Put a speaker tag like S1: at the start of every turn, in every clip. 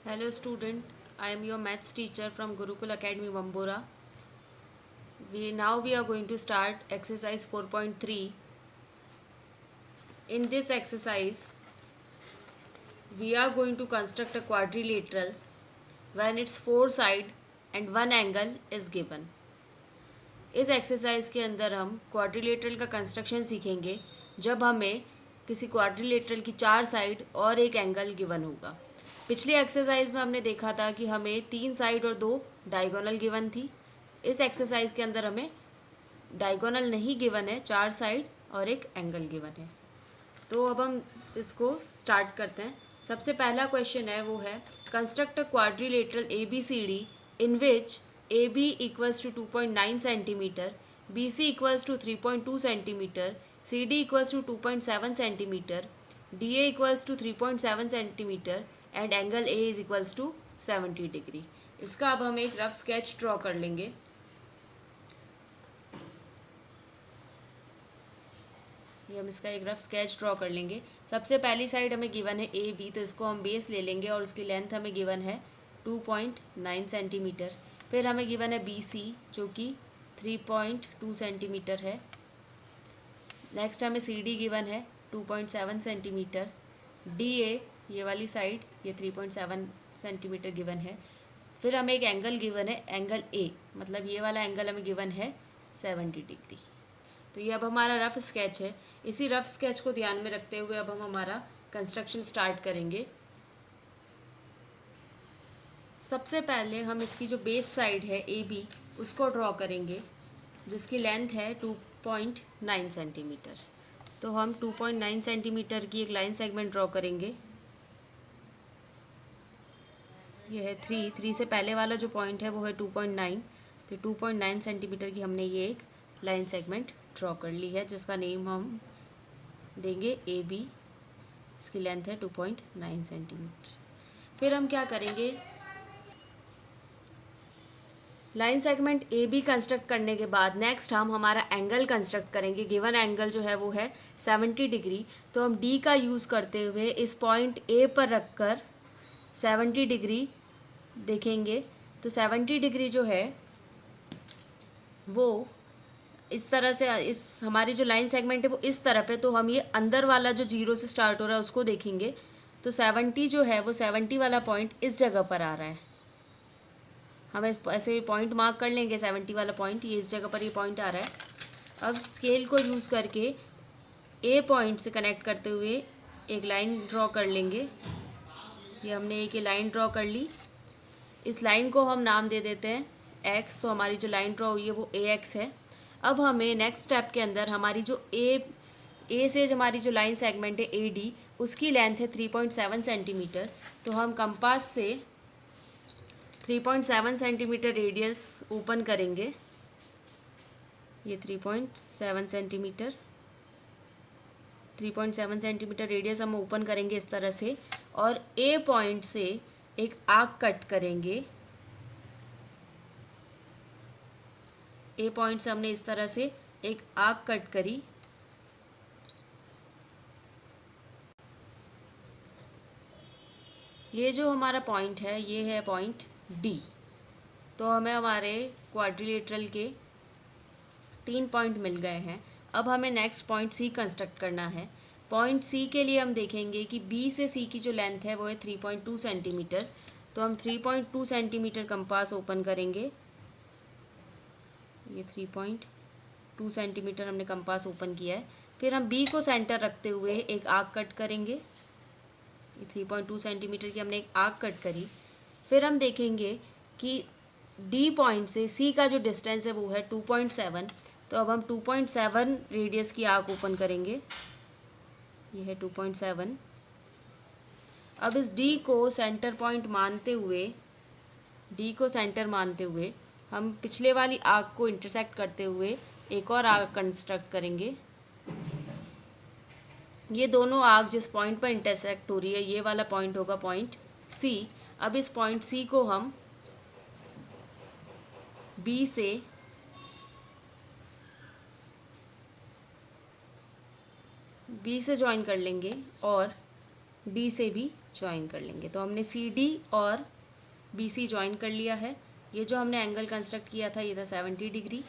S1: Hello student, I am your maths teacher from Gurukul Academy Bambora. We are going to start exercise 4.3. In this exercise, we are going to construct a quadrilateral when its four side and one angle is given. इस exercise के अंदर हम quadrilateral का construction सीखेंगे जब हमें किसी quadrilateral की चार साइड और एक एंगल गिवन होगा। पिछली एक्सरसाइज में हमने देखा था कि हमें तीन साइड और दो डायगोनल गिवन थी। इस एक्सरसाइज के अंदर हमें डायगोनल नहीं गिवन है, चार साइड और एक एंगल गिवन है। तो अब हम इसको स्टार्ट करते हैं। सबसे पहला क्वेश्चन है वो है construct a quadrilateral ABCD in which AB equals to 2.9 centimetre, BC equals to 3.2 centimetre, CD equals to 2.7 centimetre, DA equals to 3.7 centimetre and angle A is equals to 70 degree. इसका अब हम एक रफ स्केच ड्रॉ कर लेंगे। ये हम इसका एक रफ स्केच ड्रॉ कर लेंगे। सबसे पहली साइड हमें गिवन है AB, तो इसको हम बेस ले लेंगे और उसकी लेंथ हमें गिवन है 2.9 सेंटीमीटर। फिर हमें गिवन है BC जो कि 3.2 सेंटीमीटर है। नेक्स्ट हमें CD गिवन है 2.7 सेंटीमीटर। DA ये वाली साइड ये 3.7 सेंटीमीटर गिवन है। फिर हमें एक एंगल गिवन है एंगल A, मतलब ये वाला एंगल हमें गिवन है 70 डिग्री। तो ये अब हमारा रफ स्केच है। इसी रफ स्केच को ध्यान में रखते हुए अब हम हमारा कंस्ट्रक्शन स्टार्ट करेंगे। सबसे पहले हम इसकी जो बेस साइड है AB उसको ड्रॉ करेंगे जिसकी लेंथ है 2.9 सेंटीमीटर। तो हम 2.9 सेंटीमीटर की एक लाइन सेगमेंट ड्रॉ करेंगे। ये है 3 से पहले वाला जो पॉइंट है वो है 2.9। तो 2.9 सेंटीमीटर की हमने ये एक लाइन सेगमेंट ड्रॉ कर ली है जिसका नेम हम देंगे AB। इसकी लेंथ है 2.9 सेंटीमीटर। फिर हम क्या करेंगे, लाइन सेगमेंट AB कंस्ट्रक्ट करने के बाद नेक्स्ट हम हमारा एंगल कंस्ट्रक्ट करेंगे। गिवन एंगल जो है वो है 70 डिग्री। तो हम D का यूज़ करते हुए इस पॉइंट A पर रखकर 70 डिग्री देखेंगे। तो 70 डिग्री जो है वो इस तरह से, इस हमारी जो लाइन सेगमेंट है वो इस तरफ है। तो हम ये अंदर वाला जो जीरो से स्टार्ट हो रहा है उसको देखेंगे। तो 70 जो है वो 70 वाला पॉइंट इस जगह पर आ रहा है। हम ऐसे पॉइंट मार्क कर लेंगे। 70 वाला पॉइंट ये इस जगह पर ये पॉइंट आ रहा है। अब स्केल को यूज़ करके A पॉइंट से कनेक्ट करते हुए एक लाइन ड्रॉ कर लेंगे। ये हमने एक लाइन ड्रॉ कर ली। इस लाइन को हम नाम दे देते हैं X। तो हमारी जो लाइन ड्रॉ हुई है वो AX है। अब हमें नेक्स्ट स्टेप के अंदर हमारी जो A से हमारी जो लाइन सेगमेंट है AD उसकी लेंथ है 3.7 सेंटीमीटर। तो हम कंपास से 3.7 सेंटीमीटर रेडियस ओपन करेंगे। ये 3.7 सेंटीमीटर 3.7 सेंटीमीटर रेडियस हम ओपन करेंगे इस तरह से और A पॉइंट से एक आर्क कट करेंगे। A पॉइंट से हमने इस तरह से एक आर्क कट करी। ये जो हमारा पॉइंट है ये है पॉइंट D। तो हमें हमारे क्वाड्रिलेटरल के 3 पॉइंट मिल गए हैं। अब हमें नेक्स्ट पॉइंट C कंस्ट्रक्ट करना है। पॉइंट C के लिए हम देखेंगे कि B से C की जो लेंथ है वो है 3.2 सेंटीमीटर। तो हम 3.2 सेंटीमीटर कंपास ओपन करेंगे। ये 3.2 सेंटीमीटर हमने कंपास ओपन किया है। फिर हम B को सेंटर रखते हुए एक आर्क कट करेंगे। ये 3.2 सेंटीमीटर की हमने एक आर्क कट करी। फिर हम देखेंगे कि D पॉइंट से C का जो डिस्टेंस है वो है 2.7। तो अब हम 2.7 रेडियस की आर्क ओपन करेंगे। ये है 2.7। अब इस D को सेंटर पॉइंट मानते हुए हम पिछले वाली आर्क को इंटरसेक्ट करते हुए एक और आर्क कंस्ट्रक्ट करेंगे। ये दोनों आर्क जिस पॉइंट पर इंटरसेक्ट हो रही है ये वाला पॉइंट होगा पॉइंट C। अब इस पॉइंट C को हम B से ज्वाइन कर लेंगे और D से भी ज्वाइन कर लेंगे। तो हमने सी डी और बी सी ज्वाइन कर लिया है। ये जो हमने एंगल कंस्ट्रक्ट किया था ये था 70 डिग्री।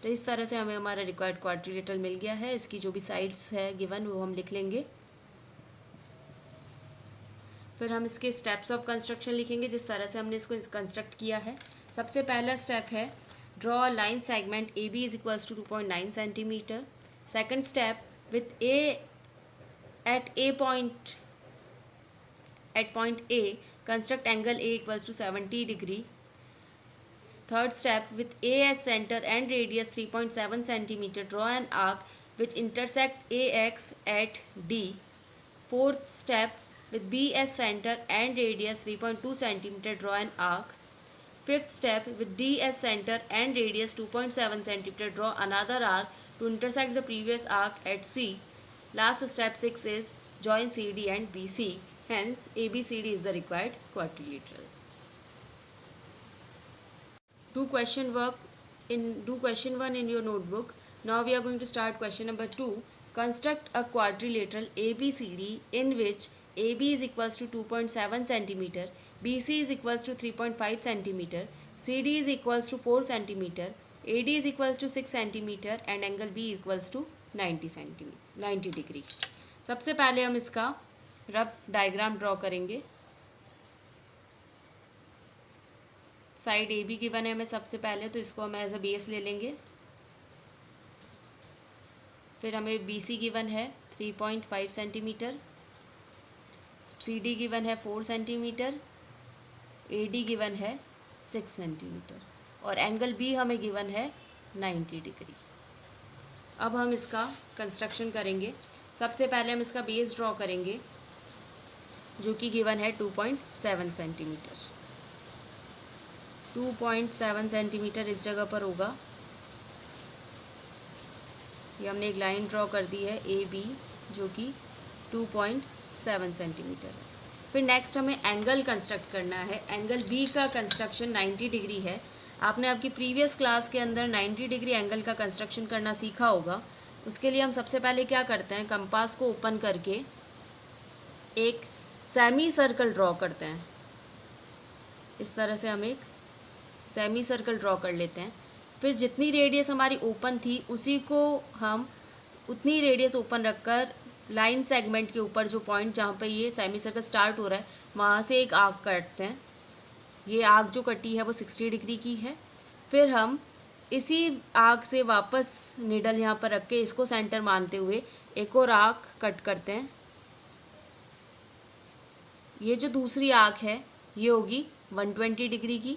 S1: तो इस तरह से हमें हमारा रिक्वायर्ड क्वाड्रिलेटरल मिल गया है। इसकी जो भी साइड्स है गिवन वो हम लिख लेंगे। फिर हम इसके स्टेप्स ऑफ कंस्ट्रक्शन लिखेंगे जिस तरह से हमने इसको कंस्ट्रक्ट किया है। सबसे पहला स्टेप है draw line segment A B is equals to 2.9 centimetre. Second step with A at point A construct angle A equals to 70 degree. Third step with A as center and radius 3.7 centimeter draw an arc which intersect AX at D. Fourth step with B as center and radius 3.2 centimeter draw an arc. Fifth step with D as center and radius 2.7 centimeter draw another arc to intersect the previous arc at C. Last step 6 is join CD and BC. Hence, ABCD is the required quadrilateral. Do question 1 in your notebook. Now we are going to start question number 2. Construct a quadrilateral ABCD in which AB is equals to 2.7 centimeter, BC is equals to 3.5 centimeter, CD is equals to 4 centimeter, AD is equals to 6 centimeter and angle B is equals to 90 degree. सबसे पहले हम इसका rough diagram draw करेंगे। Side A be given है हमें सबसे पहले, तो इसको हम एज अ बेस ले लेंगे। फिर हमें बी सी गिवन है 3.5 सेंटीमीटर, सी डी गिवन है 4 सेंटीमीटर, ए डी गिवन है 6 सेंटीमीटर और एंगल बी हमें गिवन है 90 डिग्री। अब हम इसका कंस्ट्रक्शन करेंगे। सबसे पहले हम इसका बेस ड्रॉ करेंगे जो कि गिवन है 2.7 सेंटीमीटर। 2.7 सेंटीमीटर इस जगह पर होगा। ये हमने एक लाइन ड्रॉ कर दी है ए बी जो कि 2.7 सेंटीमीटर है। फिर नेक्स्ट हमें एंगल कंस्ट्रक्ट करना है। एंगल बी का कंस्ट्रक्शन 90 डिग्री है। आपने आपकी प्रीवियस क्लास के अंदर 90 डिग्री एंगल का कंस्ट्रक्शन करना सीखा होगा। उसके लिए हम सबसे पहले क्या करते हैं, कंपास को ओपन करके एक सेमी सर्कल ड्रॉ करते हैं। इस तरह से हम एक सेमी सर्कल ड्रॉ कर लेते हैं। फिर जितनी रेडियस हमारी ओपन थी उसी को हम उतनी रेडियस ओपन रखकर लाइन सेगमेंट के ऊपर जो पॉइंट जहाँ पे ये सेमी सर्कल स्टार्ट हो रहा है वहाँ से एक आर्क काटते हैं। ये आर्क जो कटी है वो 60 डिग्री की है। फिर हम इसी आर्क से वापस निडल यहाँ पर रख के इसको सेंटर मानते हुए एक और आर्क कट करते हैं। ये जो दूसरी आर्क है ये होगी 120 डिग्री की।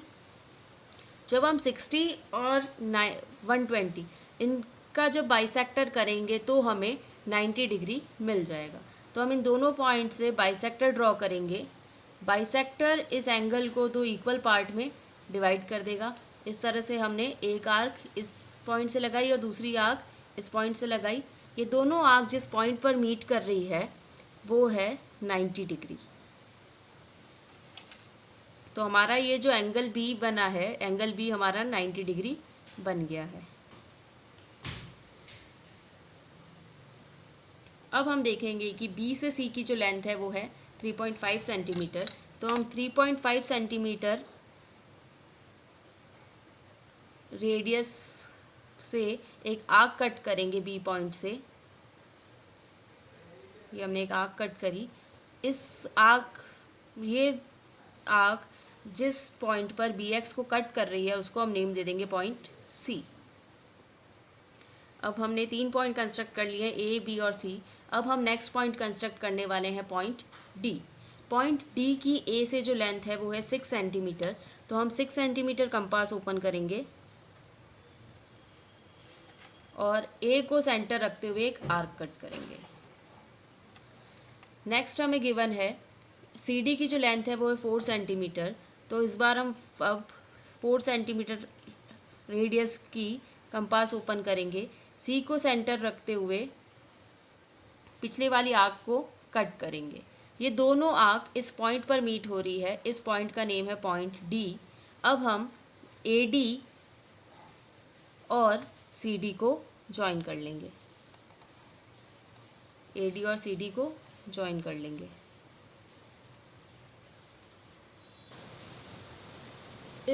S1: जब हम 60 और 120 इनका जब बाइसेक्टर करेंगे तो हमें 90 डिग्री मिल जाएगा। तो हम इन दोनों पॉइंट से बाइसेक्टर ड्रॉ करेंगे। बाइसेक्टर इस एंगल को दो इक्वल पार्ट में डिवाइड कर देगा। इस तरह से हमने एक आर्क इस पॉइंट से लगाई और दूसरी आर्क इस पॉइंट से लगाई। ये दोनों आर्क जिस पॉइंट पर मीट कर रही है वो है 90 डिग्री। तो हमारा ये जो एंगल बी बना है, एंगल बी हमारा 90 डिग्री बन गया है। अब हम देखेंगे कि बी से सी की जो लेंथ है वो है 3.5 सेंटीमीटर। तो हम 3.5 सेंटीमीटर रेडियस से एक आर्क कट करेंगे बी पॉइंट से। ये हमने एक आर्क कट करी। ये आर्क जिस पॉइंट पर बी एक्स को कट कर रही है उसको हम नेम दे देंगे पॉइंट सी। अब हमने 3 पॉइंट कंस्ट्रक्ट कर लिए ए बी और सी। अब हम नेक्स्ट पॉइंट कंस्ट्रक्ट करने वाले हैं पॉइंट डी। पॉइंट डी की ए से जो लेंथ है वो है 6 सेंटीमीटर। तो हम 6 सेंटीमीटर कंपास ओपन करेंगे और ए को सेंटर रखते हुए एक आर्क कट करेंगे। नेक्स्ट हमें गिवन है सी डी की जो लेंथ है वो है 4 सेंटीमीटर। तो इस बार हम अब 4 सेंटीमीटर रेडियस की कंपास ओपन करेंगे। सी को सेंटर रखते हुए पिछले वाली आर्क को कट करेंगे। ये दोनों आर्क इस पॉइंट पर मीट हो रही है। इस पॉइंट का नेम है पॉइंट डी। अब हम ए डी और सी डी को ज्वाइन कर लेंगे। ए डी और सी डी को ज्वाइन कर लेंगे।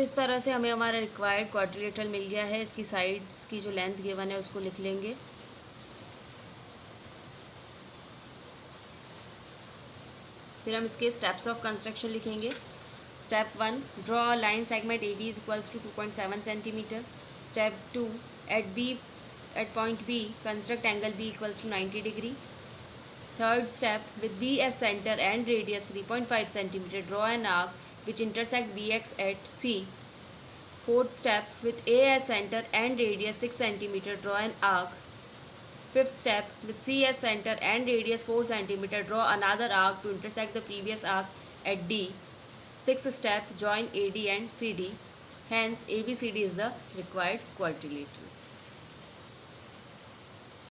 S1: इस तरह से हमें हमारा रिक्वायर्ड क्वाड्रिलेटरल मिल गया है। इसकी साइड्स की जो लेंथ गिवन है उसको लिख लेंगे। फिर हम इसके स्टेप्स ऑफ कंस्ट्रक्शन लिखेंगे। Step 1, draw line segment A B is equals to 2.7 centimetre. Step 2, at point B construct angle B equals to 90 degree. Third step, with B as center and radius 3.5 cm, draw an arc which intersect BX at C. Fourth step, with A as center and radius 6 cm, draw an arc. Fifth step, with C as center and radius 4 cm, draw another arc to intersect the previous arc at D. Sixth step, join AD and CD. Hence, ABCD is the required quadrilateral.